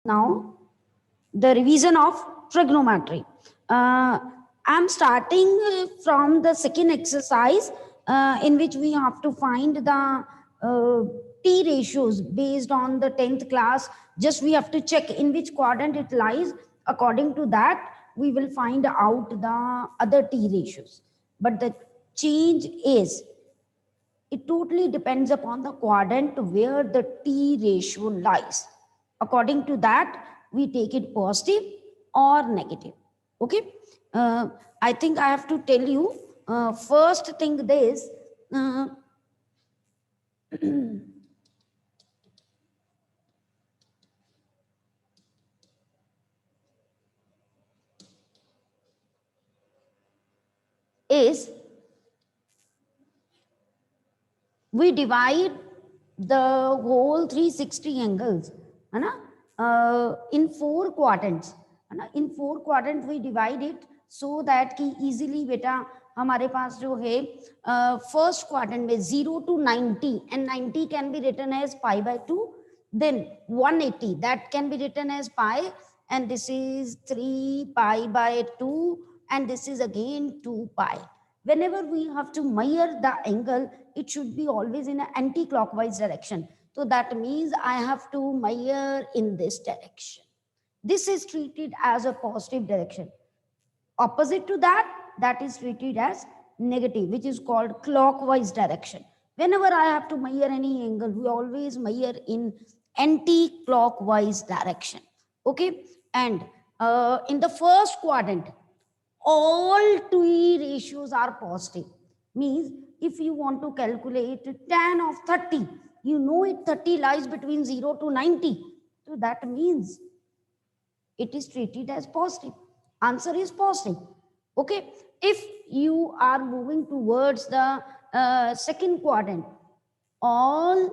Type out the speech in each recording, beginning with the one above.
Now, the revision of trigonometry. I'm starting from the second exercise in which we have to find the t ratios based on the 10th class. Just we have to check in which quadrant it lies. According to that, we will find out the other t ratios. But the change is, it totally depends upon the quadrant where the T ratio lies. According to that, we take it positive or negative. Okay. I think I have to tell you first thing this. Is we divide the whole 360 angles है ना in four quadrants है ना. In four quadrants we divide it so that कि easily बेटा हमारे पास जो है first quadrant में 0 to 90 and 90 can be written as pi by 2, then 180 that can be written as pi, and this is 3 pi by 2, and this is again 2 pi. Whenever we have to measure the angle, it should be always in an anti-clockwise direction. So that means I have to measure in this direction. This is treated as a positive direction. Opposite to that, that is treated as negative, which is called clockwise direction. Whenever I have to measure any angle, we always measure in anti-clockwise direction. Okay, and in the first quadrant, all T ratios are positive. Means if you want to calculate tan of 30, you know it 30 lies between 0 to 90. So that means it is treated as positive. Answer is positive. Okay. If you are moving towards the second quadrant, all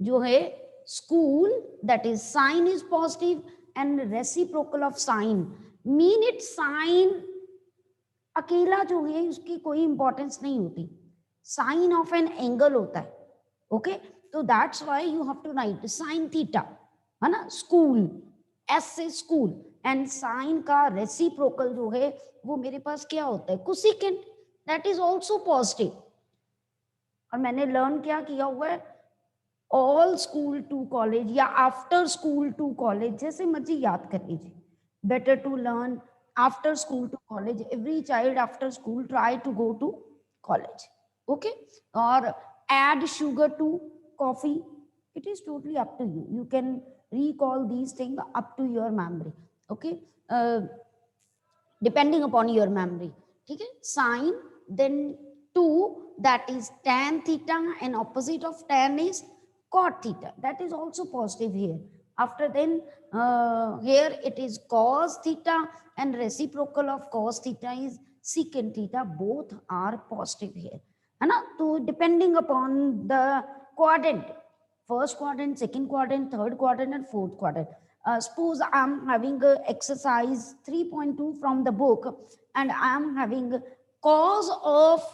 जो है school, that is sign is positive and reciprocal of sign, mean it sign अकेला जो है उसकी कोई importance नहीं होती, sign of an angle होता है. ओके, तो that's why you have to write sine theta है ना. स्कूल एस से स्कूल, एंड साइन का रेसिप्रोकल जो है वो मेरे पास क्या होता है, cosecant, that is also positive. और मैंने लर्न क्या किया हुआ है, ऑल स्कूल टू कॉलेज या आफ्टर स्कूल टू कॉलेज, जैसे मर्जी याद कर लीजिए. Better to learn after school to college. Every child after school try to go to college. Okay, or add sugar to coffee, it is totally up to you. You can recall these things up to your memory. Okay, depending upon your memory. Okay, sine, then 2, that is tan theta, and opposite of tan is cot theta, that is also positive here. After then here it is cos theta, and reciprocal of cos theta is secant theta. Both are positive here है ना. तो depending upon the quadrant, first quadrant, second quadrant, third quadrant, and fourth quadrant. Suppose I'm having exercise 3.2 from the book, and I'm having cos of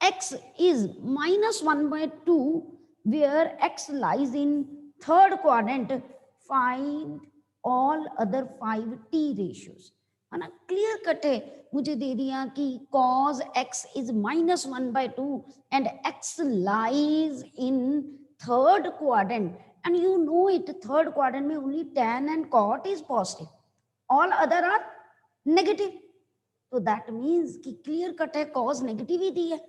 x is -1/2, where x lies in third quadrant. Find all other 5 t ratios है ना. Clear cut है, मुझे दे दिया कि cos x is -1/2 and x lies in third quadrant, and you know it, third quadrant में only tan and cot is positive, all other are negative. तो that means कि clear cut है cos negative ही दी है.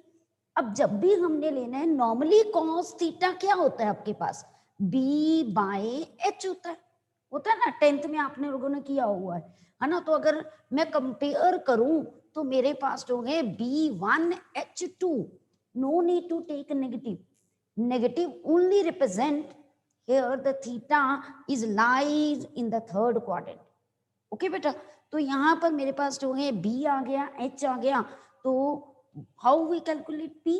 अब जब भी हमने लेना है, नॉर्मली cos थीटा क्या होता है आपके पास, b/h होता है ना. 10th में आपने लोगों ने किया हुआ है ना. तो अगर मैं कंपेयर करूं तो मेरे पास जो है b1h2, no need to take negative. Negative only represent here the theta is lies in the third quadrant. Okay बेटा, तो यहां पर मेरे पास जो है b आ गया, h आ गया. तो how we calculate p?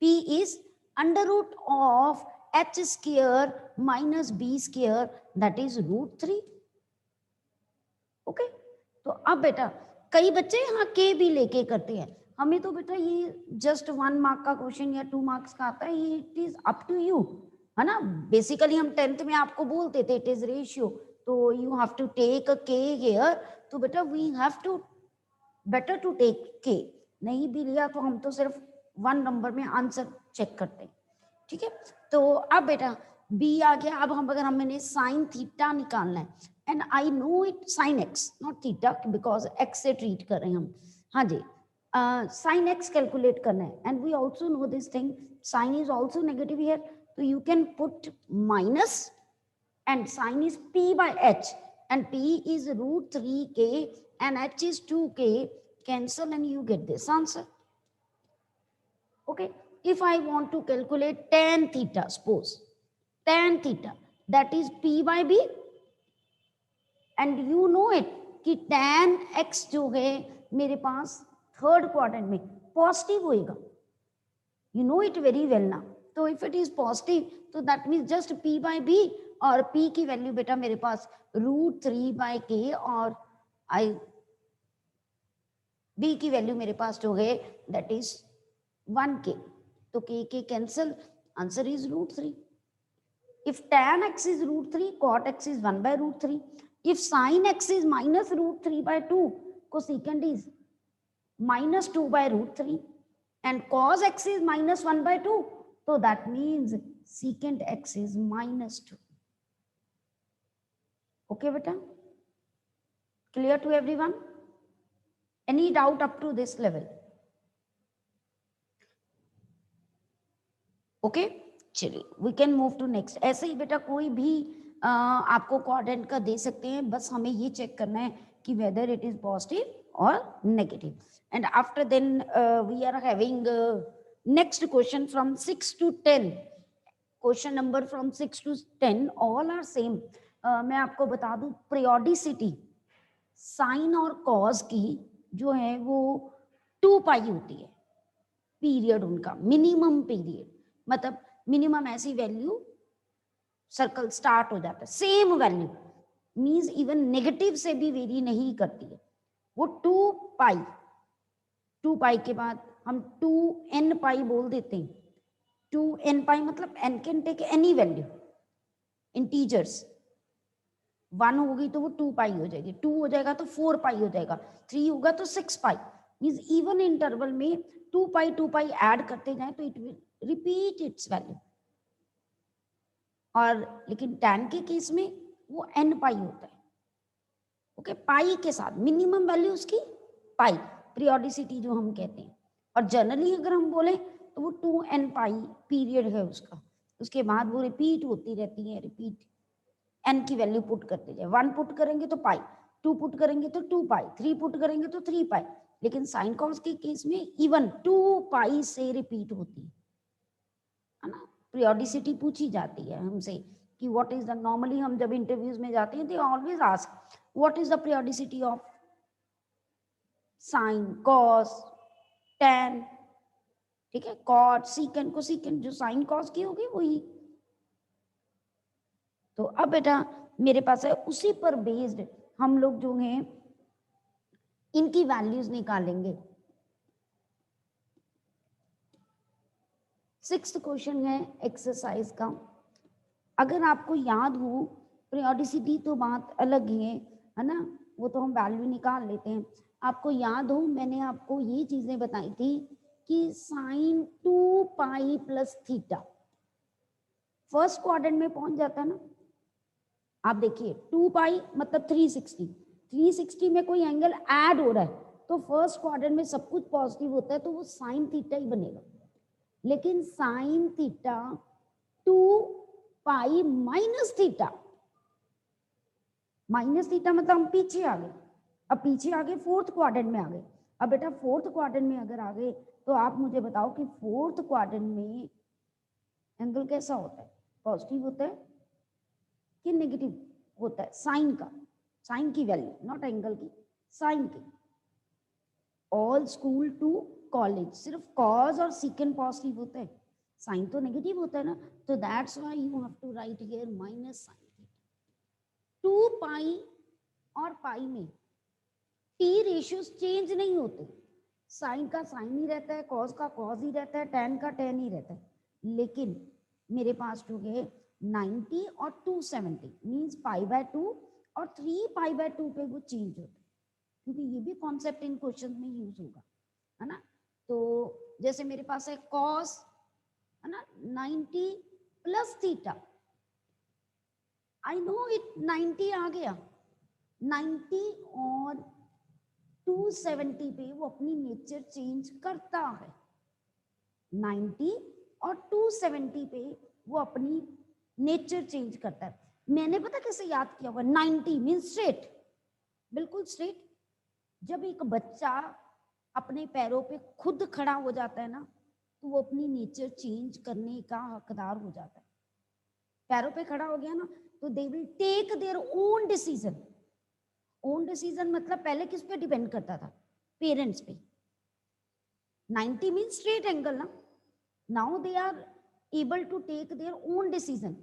p is under root of h square minus b square, that is √3. Okay, तो अब बेटा कई बच्चे यहाँ के भी लेके करते हैं. हमें तो बेटा ये जस्ट 1 मार्क का क्वेश्चन या 2 मार्क्स का आता है, it is up to you. है ना। बेसिकली हम 10th में आपको बोलते थे इट इज रेशियो, तो you have to take a K here, तो बेटा we have to better to take K. नहीं भी लिया तो हम तो सिर्फ 1 नंबर में आंसर चेक करते हैं, ठीक है। तो अब बेटा बी आ गया। अब हम अगर हमने साइन थीटा निकालना है, and I know it sine x not theta because x से ट्रीट कर रहे हैं हम। हाँ जी, साइन एक्स कैलकुलेट करना है, and we also know this thing, sine is also negative here, तो you can put minus and sin is p by h, and p is root 3k and h is 2k, cancel and you get this answer. Okay, if I want to calculate tan theta, suppose tan theta, that is p by b, and you know it कि tan x जो है मेरे पास third quadrant में positive होएगा, you know it very well now. तो if it is positive, तो that means just p by b, और p की वैल्यू बेटा मेरे पास √3/k, और I b की वैल्यू मेरे पास जो है that is 1k, तो k cancel, answer is √3. If tan x is √3, cot x is 1/√3. If sin x is minus √3/2, cosecant is minus 2/√3. And cos x is minus 1/2, so that means secant x is minus 2. Okay beta, clear to everyone? Any doubt up to this level? Okay, चलिए we can move to next. ऐसे ही बेटा कोई भी आपको quadrant का दे सकते हैं, बस हमें ये चेक करना है कि whether it is positive or negative. And after then we are having next question from 6 to 10. Question number from 6 to 10 all are same. मैं आपको बता दूं पीरियोडिसिटी साइन और कॉज की जो है वो 2 पाई होती है, पीरियड उनका मिनिमम पीरियड, मतलब मिनिमम ऐसी वैल्यू सर्कल स्टार्ट हो जाता है, same value means even negative से भी वेरी नहीं करती है वो 2 पाई. 2 पाई के बाद हम 2n पाई बोल देते हैं. 2n पाई मतलब n can take any value integers. 1 होगी तो वो 2 पाई हो जाएगी, 2 हो जाएगा तो 4 पाई हो जाएगा, 3 होगा तो 6 पाई. मींस इवन इंटरवल में 2 पाई ऐड करते जाएं तो it will repeat it's value. और लेकिन tan के केस में वो n पाई होता है. ओके, पाई के साथ मिनिमम वैल्यू उसकी पाई, पीरियोडिसिटी जो हम कहते हैं. और जनरली अगर हम बोले तो वो 2n पाई पीरियड है उसका, उसके बाद वो रिपीट होती रहती है, रिपीट n की वैल्यू पुट करते जाए. 1 पुट करेंगे तो पाई, 2 पुट करेंगे तो 2 पाई, 3 पुट करेंगे तो 3 पाई. लेकिन साइन कॉस के केस में इवन 2 पाई से रिपीट होती है ना. पीरियोडिसिटी पूछी जाती है हमसे कि व्हाट इज द, नॉर्मली हम जब इंटरव्यूज में जाते हैं they always ask what is the periodicity of sine cos tan, ठीक है. कॉट सीकेंट को सीकेंट जो साइन कॉस की होगी वही. तो अब बेटा मेरे पास है उसी पर बेस्ड हम लोग जो हैं इनकी वैल्यूज निकालेंगे. 6th क्वेश्चन है एक्सरसाइज का. अगर आपको याद हो पीरियोडिसिटी तो बात अलग ही है ना, वो तो हम वैल्यू निकाल लेते हैं. आपको याद हो मैंने आपको ये चीजें बताई थी कि sine 2 pi plus theta first quadrant में पहुंच जाता है ना. आप देखिए 2 पाई मतलब 360, 360 में कोई एंगल ऐड हो रहा है तो फर्स्ट क्वाड्रेंट में सब कुछ पॉजिटिव होता है तो वो साइन थीटा ही बनेगा. लेकिन sign theta 2 pi minus theta, minus theta मतलब हम पीछे आ गए. अब पीछे आ गए फोर्थ क्वाड्रेंट में आ गए. अब बेटा फोर्थ क्वाड्रेंट में अगर आ गए तो आप मुझे बताओ कि फोर्थ क्वाड्रेंट में एंगल कैसा होता है, पॉजिटिव होता है कि नेगेटिव होता है. साइन का, साइन की वैल्यू नॉट एंगल की, साइन की. ऑल स्कूल टू कॉलेज सिर्फ कॉज और सीकेंट पॉजिटिव होता है, साइन तो नेगेटिव होता है ना. तो that's why you have to write here minus sine theta. 2 pi और पाई में टी रेशियोज चेंज नहीं होते, साइन का साइन ही रहता है, कॉस का कॉस ही रहता है, टैन का टैन ही रहता है. लेकिन मेरे पास जो है 90 और 270 मीन्स π/2 और 3π/2 पे वो चेंज होता है, क्योंकि ये भी कॉन्सेप्ट इन क्वेश्चन में यूज होगा, है ना। तो जैसे मेरे पास है कॉस, है ना, 90 plus theta, I know it 90 आ गया, 90 और 270 पे वो अपनी नेचर चेंज करता है, 90 और 270 पे वो अपनी नेचर चेंज करता है। मैंने पता कैसे याद किया हुआ, 90 मीन स्ट्रेट, बिल्कुल स्ट्रेट। जब एक बच्चा अपने पैरों पे खुद खड़ा हो जाता है ना, तो वो अपनी नेचर चेंज करने का हकदार हो जाता है। पैरों पे खड़ा हो गया ना, तो they will take their own decision. Own decision मतलब पहले किस पे डिपेंड करता था, पेरेंट्स पे। 90 मीन स्ट्रेट एंगल ना, now they are able to take their own decision,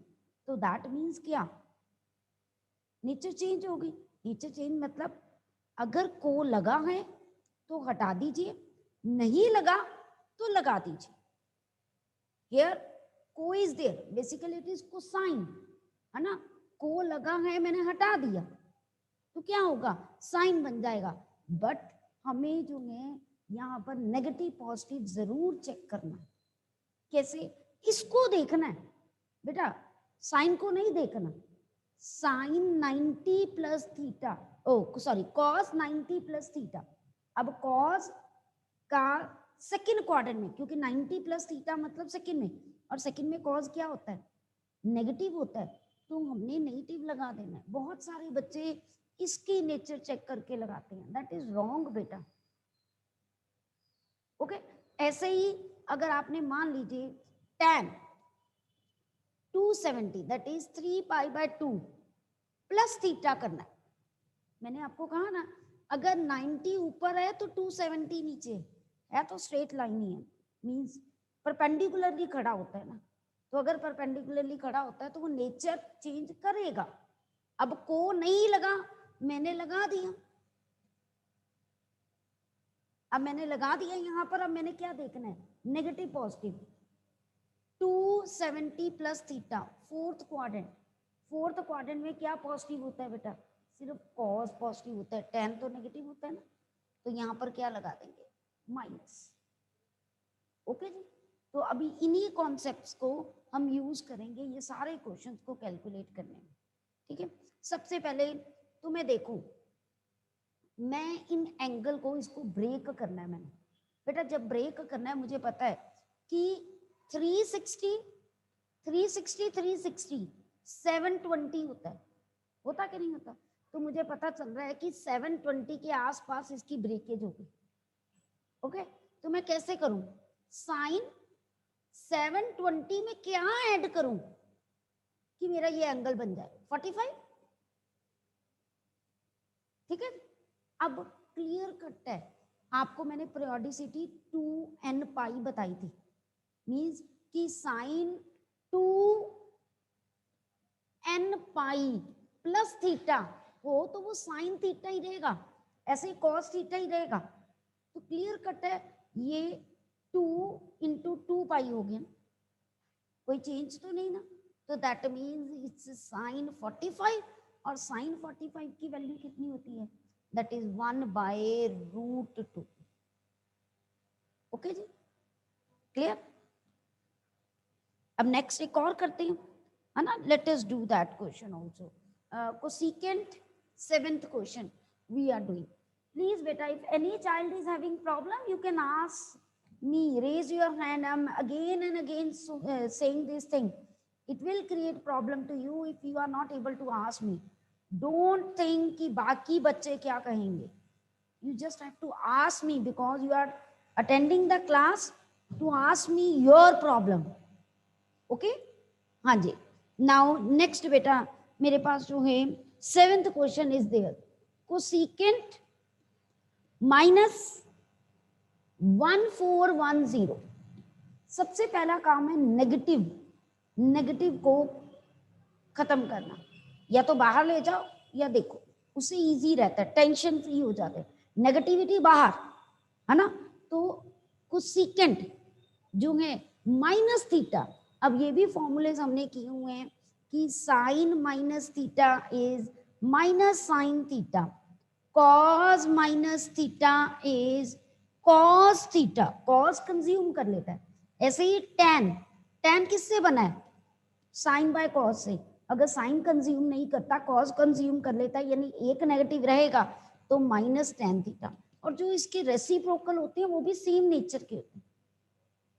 तो दैट मीन्स क्या, नेचर चेंज हो गई। नेचर चेंज मतलब अगर को लगा है तो हटा दीजिए, नहीं लगा तो लगा दीजिए। Here co is there, basically it is cosine, है ना। को लगा है, मैंने हटा दिया, तो क्या होगा, साइन बन जाएगा। बट हमें जो है यहाँ पर नेगेटिव पॉजिटिव जरूर चेक करना है। कैसे, इसको देखना है बेटा, साइन को नहीं देखना। साइन 90 प्लस थीटा, ओ सॉरी कॉस 90 प्लस थीटा। अब कॉस का सेकंड क्वाड्रेंट में, क्योंकि 90 प्लस थीटा मतलब सेकंड में, और सेकंड में कॉस क्या होता है, नेगेटिव होता है, तो हमने नेगेटिव लगा देना है। बहुत सारे बच्चे इसकी नेचर चेक करके लगाते हैं, दैट इज रॉन्ग बेटा। ओके, ऐसे ही अगर आपने मान लीजिए tan 270 that is 3π/2 plus theta करना है। मैंने आपको कहा ना, अगर 90 ऊपर है तो 270 नीचे है, तो स्ट्रेट लाइन ही है, मींस परपेंडिकुलरली खड़ा होता है ना। तो अगर परपेंडिकुलरली खड़ा होता है तो वो नेचर चेंज करेगा। अब को नहीं लगा, मैंने लगा दिया, अब मैंने लगा दिया यहाँ पर। अब मैंने क्या देखना है, negative positive. 270 plus theta, fourth quadrant. Fourth quadrant में क्या पॉजिटिव होता है बेटा, सिर्फ कॉस पॉजिटिव होता है, tan तो नेगेटिव होता है ना। तो यहाँ पर क्या लगा देंगे, माइनस। ओके जी, तो अभी इन्हीं कॉन्सेप्ट्स को हम यूज करेंगे ये सारे क्वेश्चंस को कैलकुलेट करने में। ठीक है, सबसे पहले तो मैं देखूं, मैं इन एंगल को, इसको ब्रेक करना है मैंने बेटा। जब ब्रेक करना है, मुझे पता है कि 360 720 होता कि नहीं होता। तो मुझे पता चल रहा है कि 720 के आसपास इसकी ब्रेकेज होगी। ओके, तो मैं कैसे करूं, साइन 720 में क्या ऐड करूं कि मेरा ये एंगल बन जाए 45। ठीक है, अब क्लियर कट है, आपको मैंने पीरियोडिसिटी 2n पाई बताई थी, मींस कि साइन 2n पाई प्लस थीटा हो तो वो साइन थीटा ही रहेगा, ऐसे ही कॉस थीटा ही रहेगा। तो क्लियर कट है, ये 2 × 2 पाई हो गया, कोई चेंज तो नहीं ना। तो दैट मीन्स इट्स साइन 45, और साइन 45 की वैल्यू कितनी होती है, दैट इज 1/√2। ओके जी, क्लियर। अब नेक्स्ट एक और करते हैं, है ना, let us do that question also. Cosecant 7th question we are doing. Please बेटा, if any child is having problem you can ask me, raise your hand. I'm again and again saying this thing. It will create problem to you if you are not able to ask me. Don't think कि बाकी बच्चे क्या कहेंगे. You just have to ask me because you are attending the class to ask me your problem. Okay? हाँ जी. Now next बेटा, मेरे पास जो है 7th question is there. Cosecant minus 1410। सबसे पहला काम है नेगेटिव को खत्म करना, या तो बाहर ले जाओ या देखो, उससे इजी रहता है, टेंशन फ्री हो जाते हैं। नेगेटिविटी बाहर, है ना। तो कोसेकेंट जो है माइनस थीटा, अब ये भी फॉर्मूले हमने किए हुए हैं कि sine minus theta is minus sine theta, cos minus theta is cos theta, cos consume कर लेता है। ऐसे ही टेन, टेन किससे बना है? साइन बाय कॉस से। अगर साइन कंज्यूम नहीं करता, कॉस कंज्यूम कर लेता है, यानी एक नेगेटिव रहेगा तो माइनस टेन थीटा। और जो इसके रेसिप्रोकल होते हैं वो भी सेम नेचर के होते हैं।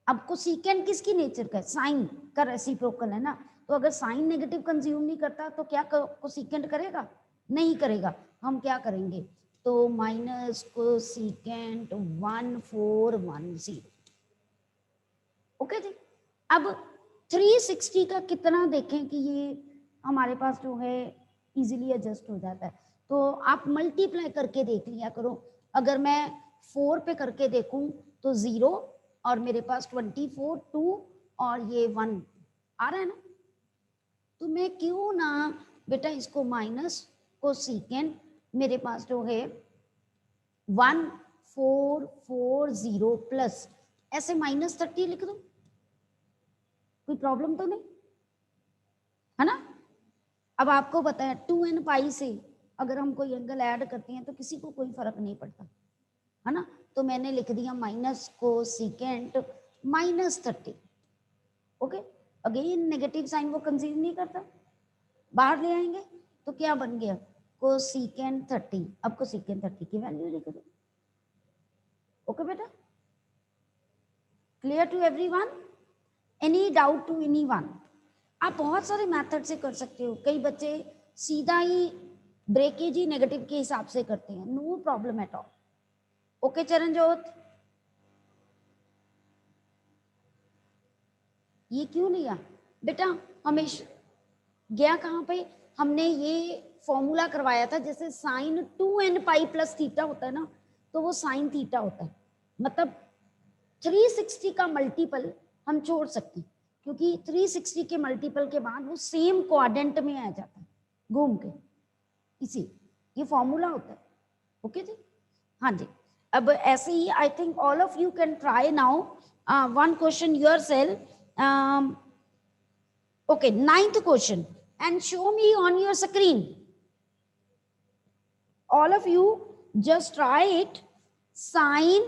अब कोसेकेंट किसकी नेचर का है? साइन का रेसिप्रोकल है ना, तो अगर साइन नेगेटिव कंज्यूम नहीं करता तो क्या कोसेकेंट करेगा? नहीं करेगा। हम क्या करेंगे, तो माइनस कोसेकेंट 1410। ओके जी। अब 360 का कितना देखें कि ये हमारे पास जो है इजीली एडजस्ट हो जाता है। तो आप मल्टीप्लाई करके देख लिया करो। अगर मैं 4 पे करके देखूं तो 0 और मेरे पास 24 2 और ये 1 आ रहा है ना, तो मैं क्यों ना बेटा इसको माइनस कोसेकेंट मेरे पास जो है 1440 प्लस ऐसे माइनस 30 लिख दूं, कोई प्रॉब्लम तो नहीं है ना। अब आपको पता है 2n पाई से अगर हम कोई एंगल ऐड करते हैं तो किसी को कोई फर्क नहीं पड़ता है ना। तो मैंने लिख दिया minus cosecant minus 30। Okay, again negative sine वो कंसीडर नहीं करता, बाहर ले आएंगे तो क्या बन गया? कोसेकेंट 30। अब कोसेकेंट 30 की वैल्यू लिख दो। ओके बेटा, clear to everyone? Any doubt to anyone? आप बहुत सारे मेथड से कर सकते हो। कई बच्चे सीधा ही ब्रेकेज ही नेगेटिव के हिसाब से करते हैं, no problem at all. Okay Charanjot, ये क्यों लिया बेटा? हमेशा गया कहाँ पे? हमने ये फॉर्मूला करवाया था, जैसे साइन 2n पाई प्लस थीटा होता है ना, तो वो साइन थीटा होता है। मतलब 360 का मल्टीपल हम छोड़ सकते हैं, क्योंकि 360 के मल्टीपल के बाद वो सेम क्वाड्रेंट में आ जाता है घूम के, इसी ये फॉर्मूला होता है। ओके जी, हाँ जी। अब ऐसे ही I think all of you can try now one question yourself. Okay, 9th question and show me on your screen. All of you just try it. Sine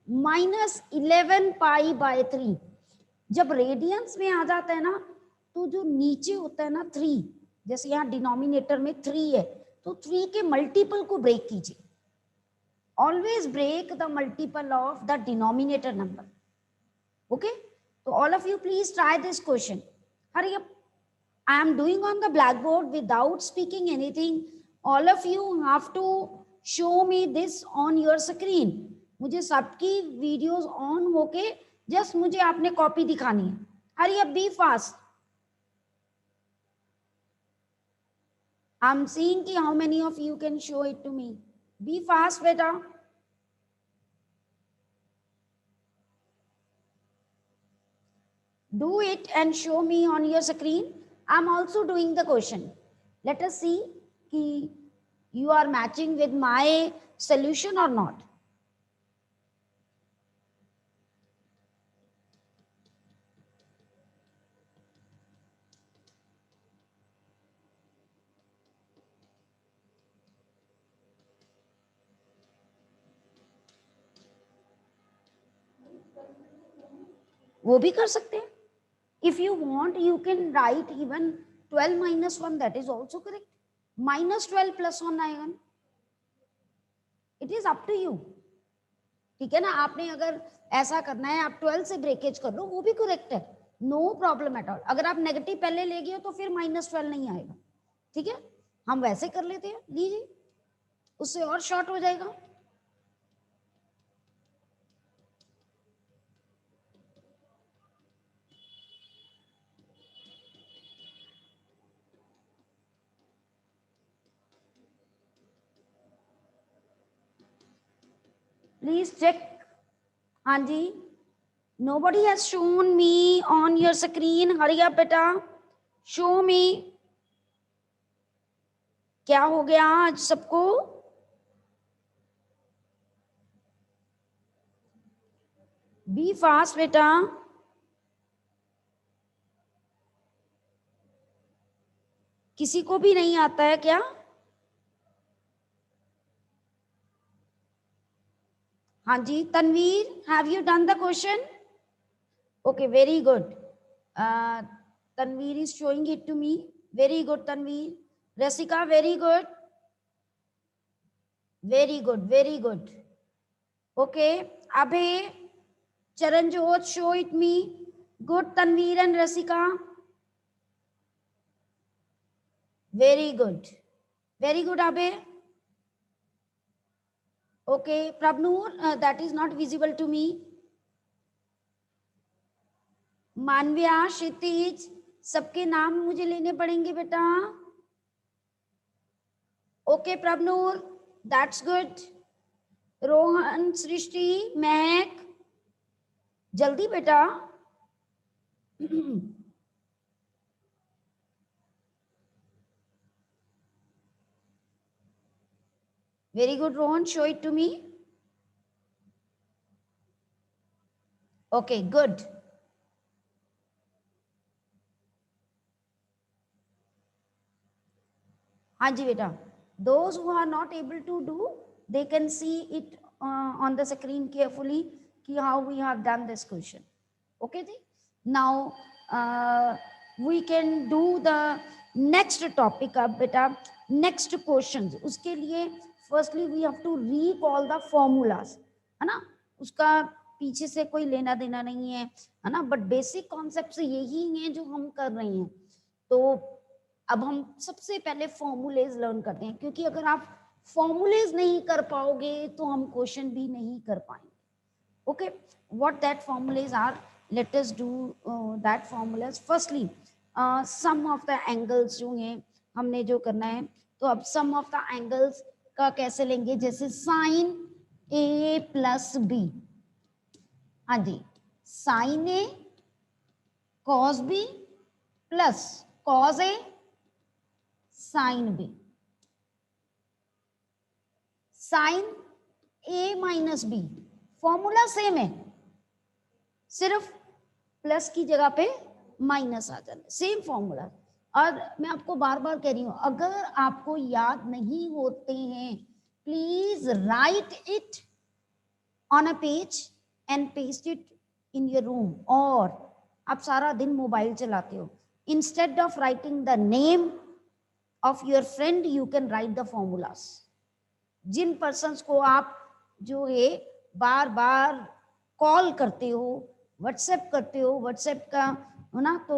minus 11 pi by 3 जब radiance में आ जाता है ना, तो जो नीचे होता है ना 3, जैसे यहाँ डिनोमिनेटर में 3 है, तो 3 के मल्टीपल को ब्रेक कीजिए। Always break the multiple of the denominator number. Okay, तो all of you please try this question. Hurry up, I am doing on the blackboard without speaking anything. All of you have to show me this on your screen. मुझे सबकी videos on होके just मुझे आपने copy दिखानी है। Hurry up, be fast. I am seeing कि how many of you can show it to me. Be fast बेटा। Do it and show me on your screen. I'm also doing the question. Let us see कि you are matching with my solution or not. वो भी कर सकते हैं। If you want, you can write even 12 minus 1, that is also correct. Minus 12 plus 1 आएगा, it is up to you. ठीक है ना, आपने अगर ऐसा करना है आप 12 से ब्रेकेज कर लो, वो भी करेक्ट है, नो प्रॉब्लम एट ऑल। अगर आप नेगेटिव पहले ले गए हो तो फिर माइनस 12 नहीं आएगा। ठीक है, हम वैसे कर लेते हैं, लीजिए, उससे और शॉर्ट हो जाएगा। Please check. हाँ जी, nobody has shown me on your screen. hurry up beta, show me। क्या हो गया आज सबको? बी फास्ट बेटा। किसी को भी नहीं आता है क्या? हाँ जी, Tanveer, have you done the question? Okay, very good. Tanveer is showing it to me. Very good, Tanveer. Rasika, very good. Very good, very good. Okay, Abhay, Charanjot, show it me. Good, Tanveer and Rasika. Very good. Very good, Abhay. Okay, Prabnoor, that is not visible to me. Manavya, Kshitij, सबके नाम मुझे लेने पड़ेंगे बेटा. Okay Prabhnoor, that's good. Rohan, Srishti, Mahak, जल्दी बेटा. Very good Rohan, show it to me. Okay, good. हाँ जी बेटा, those who are not able to do, they can see it on the screen carefully ki how we have done this question. Okay ji? Now we can do the next topic. अब बेटा next questions, उसके लिए firstly we have to recall the formulas, है ना. उसका पीछे से कोई लेना देना नहीं है ना, बट बेसिक कॉन्सेप्ट यही है जो हम कर रहे हैं. तो अब हम सबसे पहले फॉर्मूलेज लर्न करते हैं, क्योंकि अगर आप फॉर्मूलेज नहीं कर पाओगे तो हम क्वेश्चन भी नहीं कर पाएंगे. Okay, what that formulae are, let us do that formulas. Firstly some of the angles जो हैं हमने जो करना है, तो अब सम ऑफ द एंगल्स का कैसे लेंगे, जैसे साइन ए प्लस बी. हाँ जी, sign A cos B plus cos A sine B. Sign A minus B, formula same है, सिर्फ प्लस की जगह पे माइनस आ जाता है, सेम फॉर्मूला. और मैं आपको बार बार कह रही हूं, अगर आपको याद नहीं होते हैं, please write it on a page and paste it in your room. और आप सारा दिन मोबाइल चलाते हो, instead of writing the name of your friend you can write the formulas. जिन persons को आप जो है बार बार कॉल करते हो, व्हाट्सएप करते हो, व्हाट्सएप का है ना, तो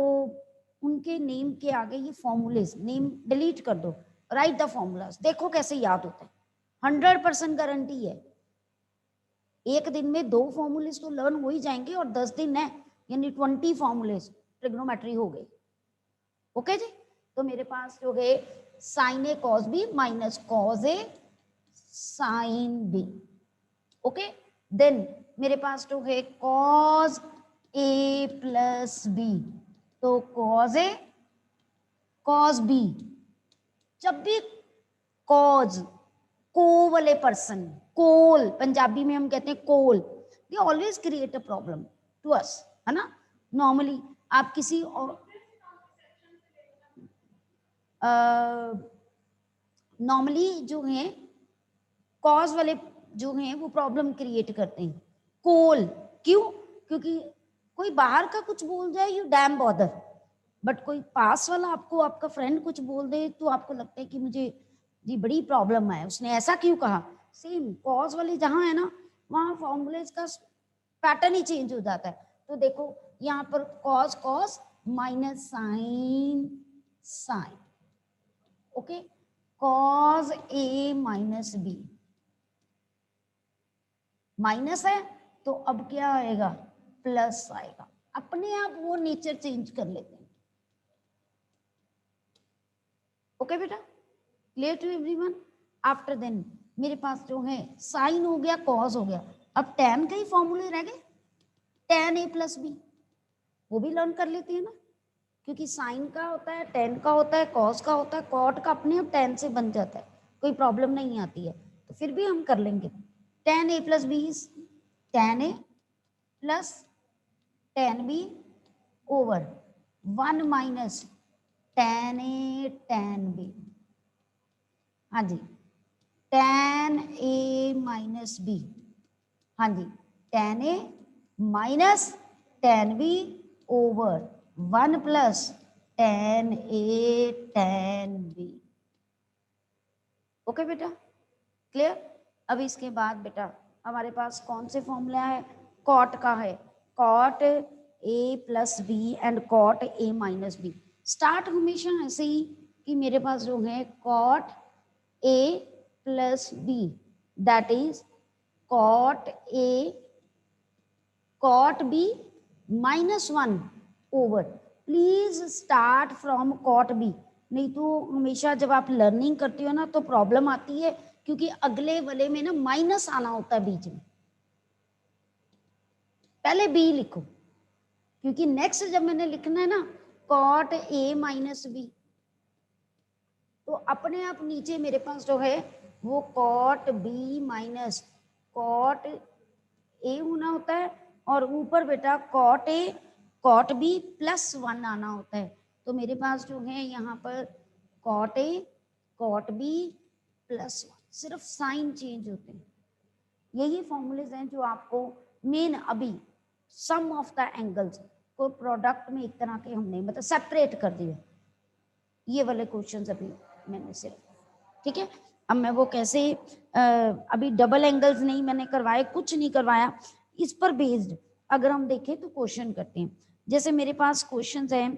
उनके नेम के आगे ये फॉर्मूलेज, नेम डिलीट कर दो, राइट द फॉर्मूलाज. देखो कैसे याद होता है, 100% गारंटी है. एक दिन में 2 फॉर्मूलेज तो लर्न हो ही जाएंगे, और 10 दिन है यानी 20 फॉर्मूलेज ट्रिग्नोमेट्री हो गई. ओके जी, तो मेरे पास जो है sign A cos B minus cos A sine B. Okay, then मेरे पास जो है कॉस ए प्लस बी, तो कॉस ए कॉस बी. जब भी कॉज, को वाले पर्सन, कोल पंजाबी में हम कहते हैं कोल, they always create a problem to us, है ना. नॉर्मली आप किसी और नॉर्मली जो है कॉज वाले जो हैं वो प्रॉब्लम क्रिएट करते हैं. कोल क्यों? क्योंकि कोई बाहर का कुछ बोल जाए, यू डैम बॉदर, बट कोई पास वाला आपको, आपका फ्रेंड कुछ बोल दे तो आपको लगता है कि मुझे जी बड़ी प्रॉब्लम है, उसने ऐसा क्यों कहा. सेम कॉज वाले जहां है ना, वहां फॉर्मूलेज का पैटर्न ही चेंज हो जाता है. तो देखो यहाँ पर cos cos minus sine sine. Okay, cos A minus B, minus है तो अब क्या आएगा, प्लस आएगा. अपने आप वो नेचर चेंज कर लेते हैं. ओके बेटा, clear to everyone. After then मेरे पास जो है साइन हो गया, कॉस हो गया, अब टेन के ही फॉर्मूले रह गए. टेन ए प्लस बी, वो भी लर्न कर लेते हैं ना, क्योंकि साइन का होता है, टेन का होता है, कॉस का होता है, कॉट का अपने आप टेन से बन जाता है, कोई प्रॉब्लम नहीं आती है. तो फिर भी हम कर लेंगे. Tan A plus B is tan A plus tan B over 1 minus tan A tan B, हाँ जी, tan A माइनस B, हाँ जी, tan A minus tan B over 1 plus tan A tan B। Okay बेटा, clear. अब इसके बाद बेटा हमारे पास कौन से फॉर्मूला है, कॉट का है, cot A plus B and cot A minus B. Start हमेशा ऐसे ही कि मेरे पास जो है cot A plus B, that is cot A cot B minus 1 over, please start from cot B, नहीं तो हमेशा जब आप लर्निंग करते हो ना तो प्रॉब्लम आती है, क्योंकि अगले वाले में ना माइनस आना होता है बीच में। पहले बी लिखो, क्योंकि नेक्स्ट जब मैंने लिखना है ना कॉट A माइनस बी, तो अपने आप नीचे मेरे पास जो है वो cot B minus cot A होना होता है, और ऊपर बेटा cot A cot B plus 1 आना होता है। तो मेरे पास जो है यहाँ पर cot A cot B plus 1, सिर्फ साइन चेंज होते हैं। यही फॉर्मूलेज हैं जो आपको मेन अभी सम ऑफ द एंगल्स को प्रोडक्ट में एक तरह के हमने मतलब सेपरेट कर दिए, ये वाले क्वेश्चंस अभी मैंने सिर्फ, ठीक है। अब मैं वो कैसे अभी डबल एंगल्स नहीं मैंने करवाए, कुछ नहीं करवाया, इस पर बेस्ड अगर हम देखें तो क्वेश्चन करते हैं। जैसे मेरे पास क्वेश्चन है,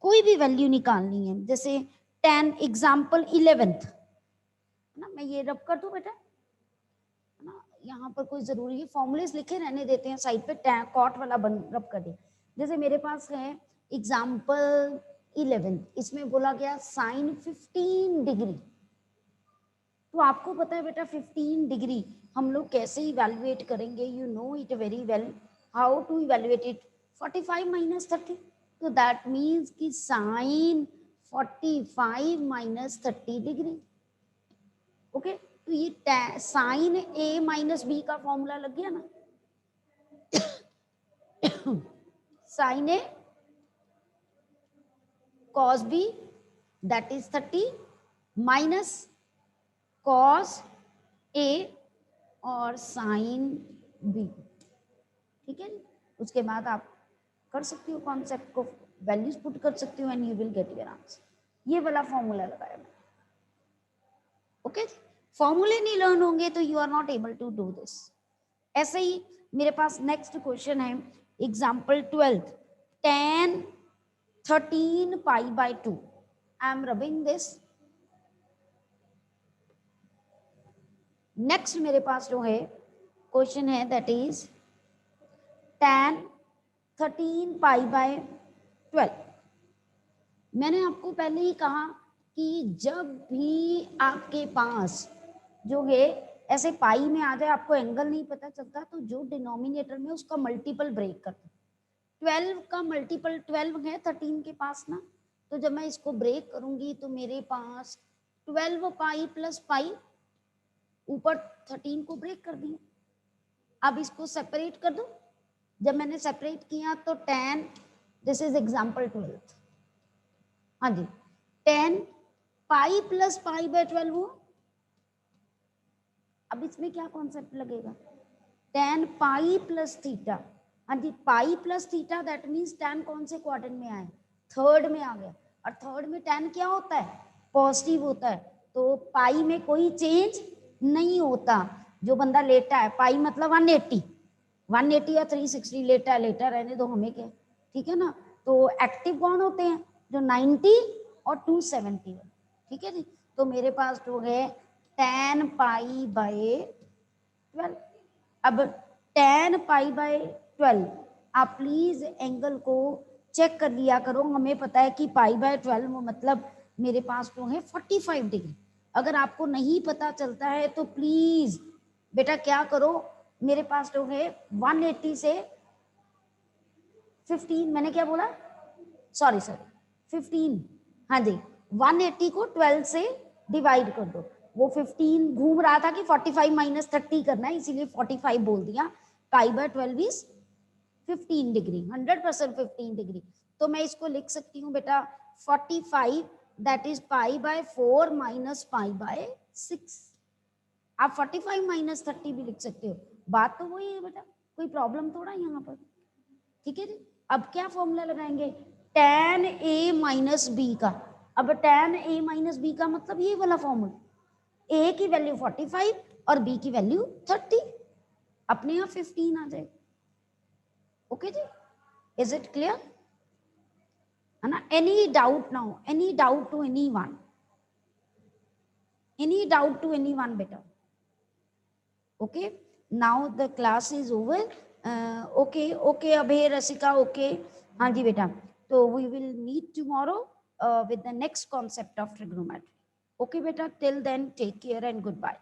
कोई भी वैल्यू निकालनी है, जैसे 10 एग्जाम्पल 11th ना, मैं ये रब कर दूं बेटा ना, यहाँ पर कोई जरूरी है फॉर्मूलेस लिखे रहने देते हैं साइड पे, कॉट वाला रब कर दे। जैसे मेरे पास है एग्जाम्पल 11, इसमें बोला गया साइन 15 डिग्री, तो आपको पता है बेटा 15 डिग्री हम लोग कैसे इवेल्युएट करेंगे, you know it very well how to evaluate it, 45 minus 30, तो दैट मीन्स कि साइन 45 माइनस 30 डिग्री। ओके, तो ये साइन A माइनस बी का फॉर्मूला लग गया ना, sine A cos B that is 30 minus cos A और साइन B, ठीक है। उसके बाद आप कर सकती हो कॉन्सेप्ट को, वैल्यूज पुट कर सकती हो and you will get your answer. ये वाला फॉर्मूला लगाया मैंने, ओके। फॉर्मूले नहीं लर्न होंगे तो you are not able to do this. ऐसे ही मेरे पास नेक्स्ट क्वेश्चन है example 12, tan 13 pi by 2, I am rubbing this. Next मेरे पास जो है क्वेश्चन है that is tan 13 pi by 12। मैंने आपको पहले ही कहा कि जब भी आपके पास जो है ऐसे पाई में आ जाए, आपको एंगल नहीं पता चलता, तो जो डिनोमिनेटर में उसका मल्टीपल ब्रेक करते, 12 का मल्टीपल 12 है 13 के पास ना, तो जब मैं इसको ब्रेक करूंगी तो मेरे पास 12 पाई प्लस पाई, ऊपर 13 को ब्रेक कर दिया। अब इसको सेपरेट कर दो, जब मैंने सेपरेट किया तो tan, दिस इज एग्जाम्पल 12, हाँ जी, tan pi plus pi by 12 हुआ। अब इसमें क्या कॉन्सेप्ट लगेगा, tan पाई प्लस थीटा, हाँ जी, pi plus theta that means tan कौन से क्वाड्रेंट में आए, थर्ड में आ गया, और थर्ड में tan क्या होता है, पॉजिटिव होता है, तो पाई में कोई चेंज नहीं होता। जो बंदा लेटा है, पाई मतलब 180, 180 या 360 लेटा है, लेटा रहने दो, हमें क्या, ठीक है ना। तो एक्टिव कौन होते हैं, जो 90 और 270, ठीक है जी। तो मेरे पास जो है tan पाई बाय 12। अब tan पाई बाय 12, आप प्लीज एंगल को चेक कर लिया करो, हमें पता है कि पाई बाय 12 मतलब मेरे पास जो है 45 डिग्री। अगर आपको नहीं पता चलता है तो प्लीज बेटा क्या करो, मेरे पास जो है 180 से 15, मैंने क्या बोला, सॉरी 15, हाँ जी, 180 को 12 से डिवाइड कर दो, वो 15 घूम रहा था कि 45 माइनस 30 करना है, इसीलिए 45 बोल दिया। पाई बाय 12 इज 15 डिग्री, 100% 15 डिग्री। तो मैं इसको लिख सकती हूँ बेटा 45 that is pi by 4 minus pi by 6. आप 45 माइनस 30 भी लिख सकते हो, बात तो वही है बेटा, कोई प्रॉब्लम थोड़ा यहाँ पर, ठीक है जी। अब क्या फॉर्मूला लगाएंगे, tan a माइनस बी का। अब tan a माइनस बी का मतलब ये वाला फॉर्मूला, a की वैल्यू 45 और b की वैल्यू 30, अपने आप 15 आ जाएगा। ओके जी, इज इट क्लियर है ना? Any doubt now, any doubt to anyone, any doubt to anyone बेटा? Okay, now the class is over. Okay, Abhay, Rasika, okay. हाँ जी बेटा, तो we will meet tomorrow with the next concept of trigonometry. Okay बेटा, till then take care and goodbye.